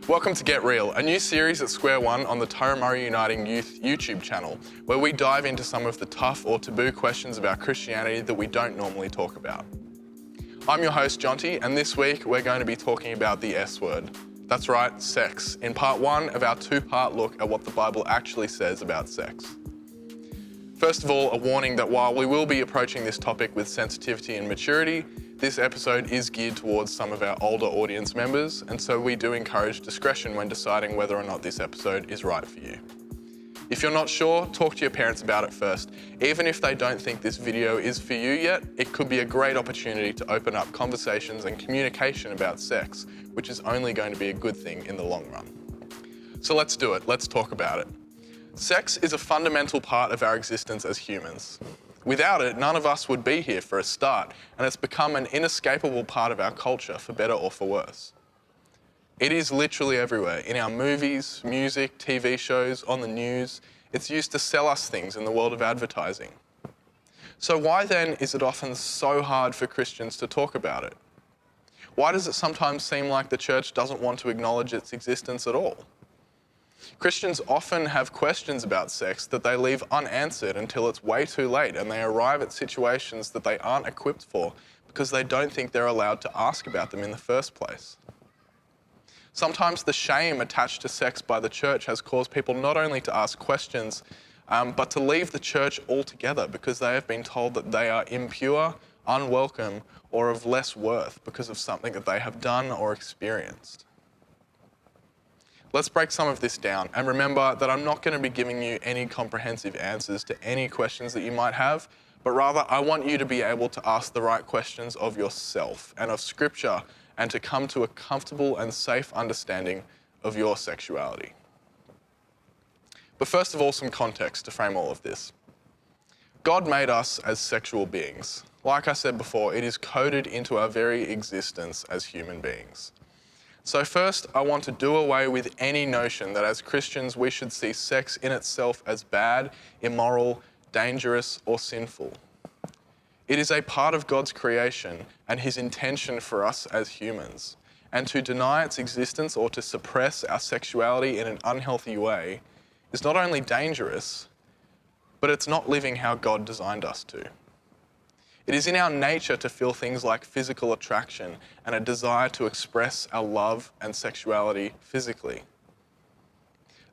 Welcome to Get Real, a new series at Square One on the Turramurra Uniting Youth YouTube channel, where we dive into some of the tough or taboo questions about Christianity that we don't normally talk about. I'm your host, Jonty, and this week we're going to be talking about the S word. That's right, sex, in part one of our two-part look at what the Bible actually says about sex. First of all, a warning that while we will be approaching this topic with sensitivity and maturity, this episode is geared towards some of our older audience members, and so we do encourage discretion when deciding whether or not this episode is right for you. If you're not sure, talk to your parents about it first. Even if they don't think this video is for you yet, it could be a great opportunity to open up conversations and communication about sex, which is only going to be a good thing in the long run. So let's do it, let's talk about it. Sex is a fundamental part of our existence as humans. Without it, none of us would be here for a start, and it's become an inescapable part of our culture, for better or for worse. It is literally everywhere, in our movies, music, TV shows, on the news. It's used to sell us things in the world of advertising. So why then is it often so hard for Christians to talk about it? Why does it sometimes seem like the church doesn't want to acknowledge its existence at all? Christians often have questions about sex that they leave unanswered until it's way too late, and they arrive at situations that they aren't equipped for because they don't think they're allowed to ask about them in the first place. Sometimes the shame attached to sex by the church has caused people not only to ask questions, but to leave the church altogether because they have been told that they are impure, unwelcome, or of less worth because of something that they have done or experienced. Let's break some of this down, and remember that I'm not going to be giving you any comprehensive answers to any questions that you might have, but rather I want you to be able to ask the right questions of yourself and of Scripture, and to come to a comfortable and safe understanding of your sexuality. But first of all, some context to frame all of this. God made us as sexual beings. Like I said before, it is coded into our very existence as human beings. So first, I want to do away with any notion that as Christians we should see sex in itself as bad, immoral, dangerous, or sinful. It is a part of God's creation and His intention for us as humans. And to deny its existence or to suppress our sexuality in an unhealthy way is not only dangerous, but it's not living how God designed us to. It is in our nature to feel things like physical attraction and a desire to express our love and sexuality physically.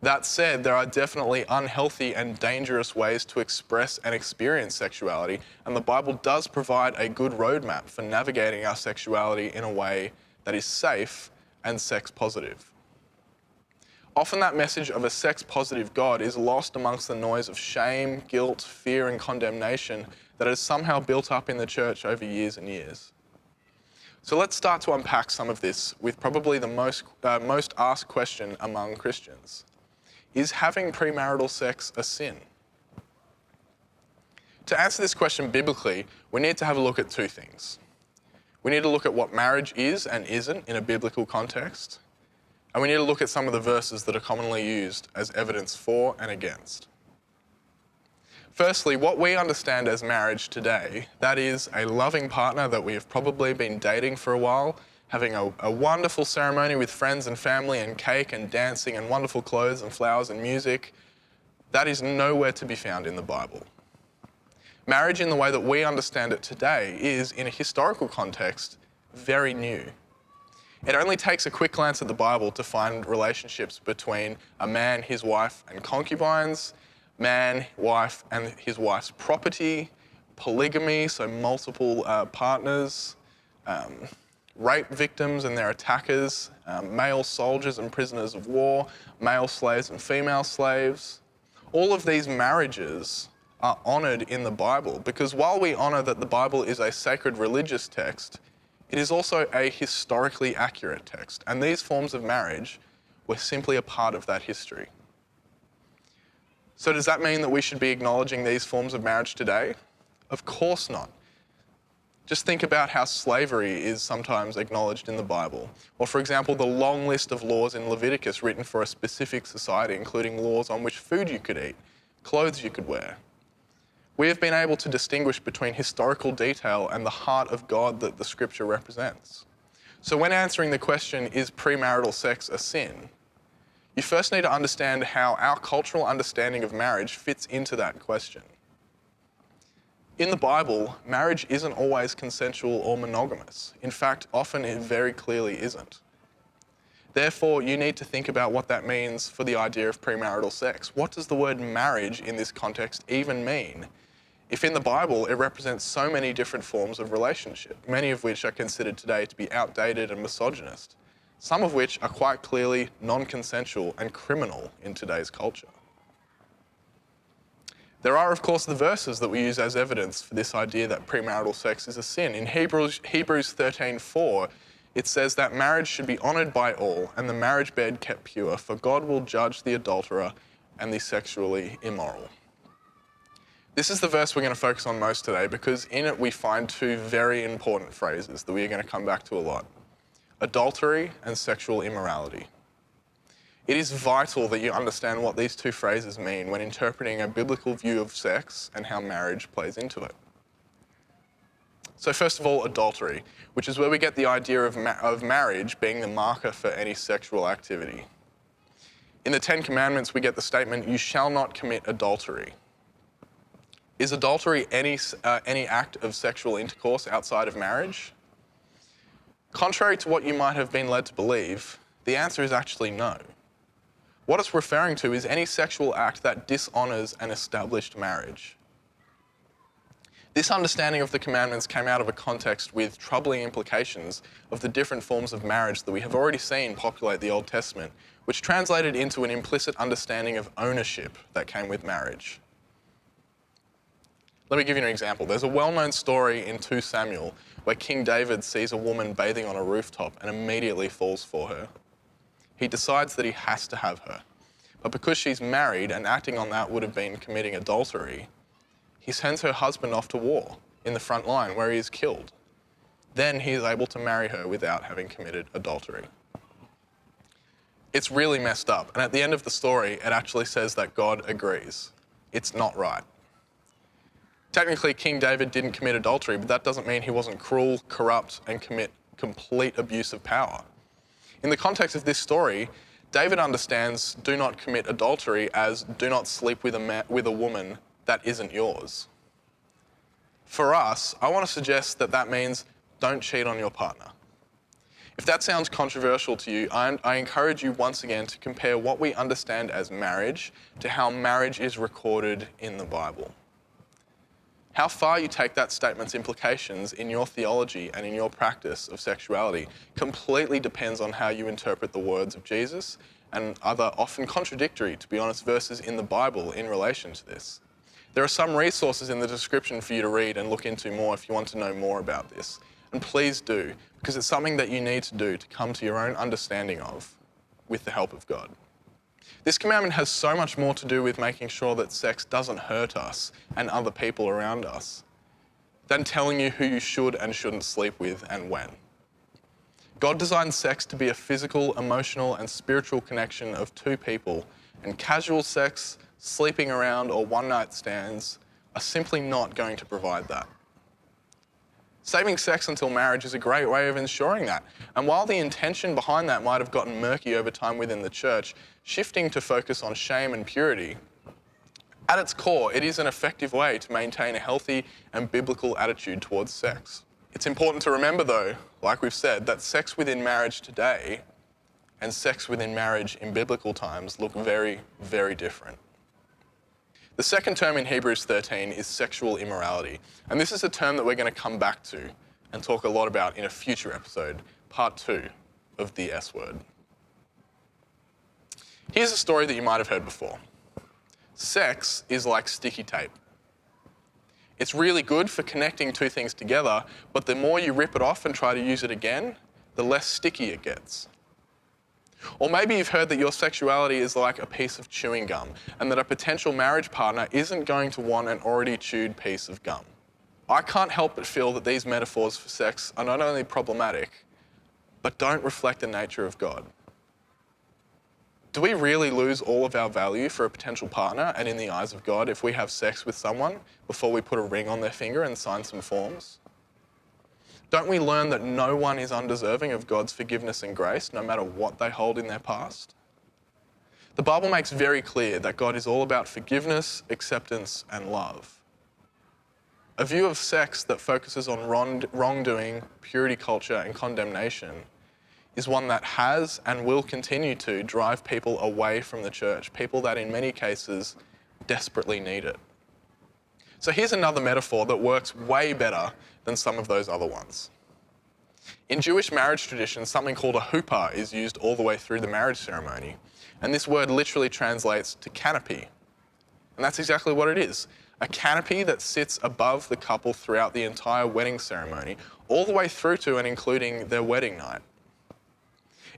That said, there are definitely unhealthy and dangerous ways to express and experience sexuality, and the Bible does provide a good roadmap for navigating our sexuality in a way that is safe and sex positive. Often that message of a sex-positive God is lost amongst the noise of shame, guilt, fear, and condemnation that has somehow built up in the church over years and years. So let's start to unpack some of this with probably the most asked question among Christians. Is having premarital sex a sin? To answer this question biblically, we need to have a look at two things. We need to look at what marriage is and isn't in a biblical context, and we need to look at some of the verses that are commonly used as evidence for and against. Firstly, what we understand as marriage today, that is a loving partner that we have probably been dating for a while, having a wonderful ceremony with friends and family and cake and dancing and wonderful clothes and flowers and music, that is nowhere to be found in the Bible. Marriage in the way that we understand it today is, in a historical context, very new. It only takes a quick glance at the Bible to find relationships between a man, his wife, and concubines, man, wife, and his wife's property, polygamy, so multiple partners, rape victims and their attackers, male soldiers and prisoners of war, male slaves and female slaves. All of these marriages are honoured in the Bible because while we honour that the Bible is a sacred religious text, it is also a historically accurate text, and these forms of marriage were simply a part of that history. So does that mean that we should be acknowledging these forms of marriage today? Of course not. Just think about how slavery is sometimes acknowledged in the Bible. Or for example, the long list of laws in Leviticus written for a specific society, including laws on which food you could eat, clothes you could wear. We have been able to distinguish between historical detail and the heart of God that the Scripture represents. So when answering the question, is premarital sex a sin? You first need to understand how our cultural understanding of marriage fits into that question. In the Bible, marriage isn't always consensual or monogamous. In fact, often it very clearly isn't. Therefore, you need to think about what that means for the idea of premarital sex. What does the word marriage in this context even mean? If in the Bible it represents so many different forms of relationship, many of which are considered today to be outdated and misogynist, some of which are quite clearly non-consensual and criminal in today's culture. There are, of course, the verses that we use as evidence for this idea that premarital sex is a sin. In Hebrews 13:4, it says that marriage should be honoured by all and the marriage bed kept pure, for God will judge the adulterer and the sexually immoral. This is the verse we're going to focus on most today because in it we find two very important phrases that we are going to come back to a lot: adultery and sexual immorality. It is vital that you understand what these two phrases mean when interpreting a biblical view of sex and how marriage plays into it. So first of all, adultery, which is where we get the idea of marriage being the marker for any sexual activity. In the Ten Commandments, we get the statement, "You shall not commit adultery." Is adultery any act of sexual intercourse outside of marriage? Contrary to what you might have been led to believe, the answer is actually no. What it's referring to is any sexual act that dishonours an established marriage. This understanding of the commandments came out of a context with troubling implications of the different forms of marriage that we have already seen populate the Old Testament, which translated into an implicit understanding of ownership that came with marriage. Let me give you an example. There's a well-known story in 2 Samuel where King David sees a woman bathing on a rooftop and immediately falls for her. He decides that he has to have her. But because she's married and acting on that would have been committing adultery, he sends her husband off to war in the front line where he is killed. Then he is able to marry her without having committed adultery. It's really messed up. And at the end of the story, it actually says that God agrees. It's not right. Technically, King David didn't commit adultery, but that doesn't mean he wasn't cruel, corrupt, and commit complete abuse of power. In the context of this story, David understands do not commit adultery as do not sleep with a woman that isn't yours. For us, I want to suggest that that means don't cheat on your partner. If that sounds controversial to you, I encourage you once again to compare what we understand as marriage to how marriage is recorded in the Bible. How far you take that statement's implications in your theology and in your practice of sexuality completely depends on how you interpret the words of Jesus and other often contradictory, to be honest, verses in the Bible in relation to this. There are some resources in the description for you to read and look into more if you want to know more about this. And please do, because it's something that you need to do to come to your own understanding of with the help of God. This commandment has so much more to do with making sure that sex doesn't hurt us and other people around us than telling you who you should and shouldn't sleep with and when. God designed sex to be a physical, emotional, and spiritual connection of two people, and casual sex, sleeping around, or one-night stands are simply not going to provide that. Saving sex until marriage is a great way of ensuring that. And while the intention behind that might have gotten murky over time within the church, shifting to focus on shame and purity, at its core, it is an effective way to maintain a healthy and biblical attitude towards sex. It's important to remember, though, like we've said, that sex within marriage today and sex within marriage in biblical times look very, very different. The second term in Hebrews 13 is sexual immorality, and this is a term that we're going to come back to and talk a lot about in a future episode, part 2 of the S word. Here's a story that you might have heard before. Sex is like sticky tape. It's really good for connecting two things together, but the more you rip it off and try to use it again, the less sticky it gets. Or maybe you've heard that your sexuality is like a piece of chewing gum and that a potential marriage partner isn't going to want an already chewed piece of gum. I can't help but feel that these metaphors for sex are not only problematic, but don't reflect the nature of God. Do we really lose all of our value for a potential partner and in the eyes of God if we have sex with someone before we put a ring on their finger and sign some forms? Don't we learn that no one is undeserving of God's forgiveness and grace, no matter what they hold in their past? The Bible makes very clear that God is all about forgiveness, acceptance, and love. A view of sex that focuses on wrongdoing, purity culture, and condemnation is one that has and will continue to drive people away from the church, people that in many cases desperately need it. So here's another metaphor that works way better than some of those other ones. In Jewish marriage tradition, something called a huppah is used all the way through the marriage ceremony. And this word literally translates to canopy. And that's exactly what it is. A canopy that sits above the couple throughout the entire wedding ceremony, all the way through to and including their wedding night.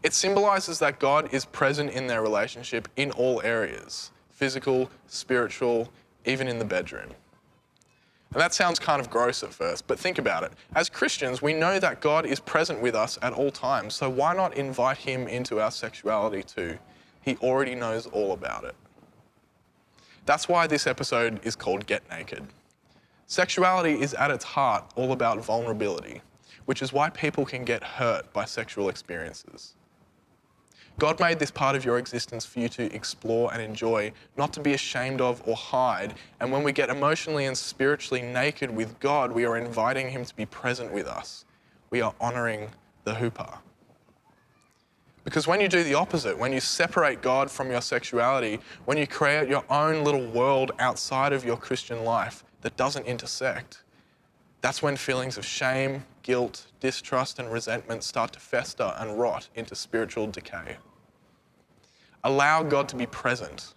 It symbolises that God is present in their relationship in all areas, physical, spiritual, even in the bedroom. And that sounds kind of gross at first, but think about it. As Christians, we know that God is present with us at all times, so why not invite him into our sexuality too? He already knows all about it. That's why this episode is called Get Naked. Sexuality is at its heart all about vulnerability, which is why people can get hurt by sexual experiences. God made this part of your existence for you to explore and enjoy, not to be ashamed of or hide. And when we get emotionally and spiritually naked with God, we are inviting him to be present with us. We are honouring the huppah. Because when you do the opposite, when you separate God from your sexuality, when you create your own little world outside of your Christian life that doesn't intersect, that's when feelings of shame, guilt, distrust, and resentment start to fester and rot into spiritual decay. Allow God to be present,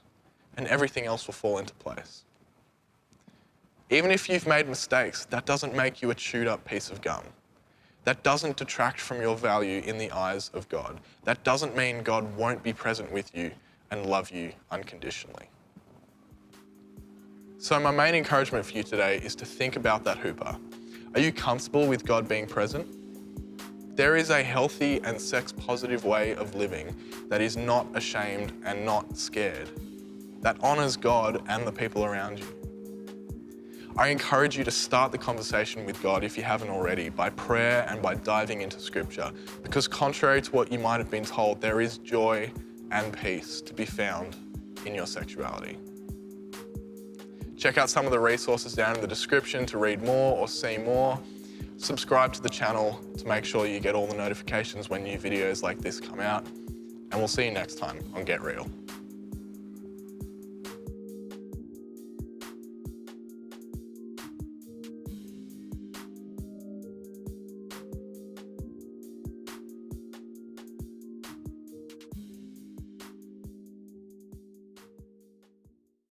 and everything else will fall into place. Even if you've made mistakes, that doesn't make you a chewed up piece of gum. That doesn't detract from your value in the eyes of God. That doesn't mean God won't be present with you and love you unconditionally. So my main encouragement for you today is to think about that huppah. Are you comfortable with God being present? There is a healthy and sex-positive way of living that is not ashamed and not scared, that honours God and the people around you. I encourage you to start the conversation with God, if you haven't already, by prayer and by diving into Scripture, because contrary to what you might have been told, there is joy and peace to be found in your sexuality. Check out some of the resources down in the description to read more or see more. Subscribe to the channel to make sure you get all the notifications when new videos like this come out. And we'll see you next time on Get Real.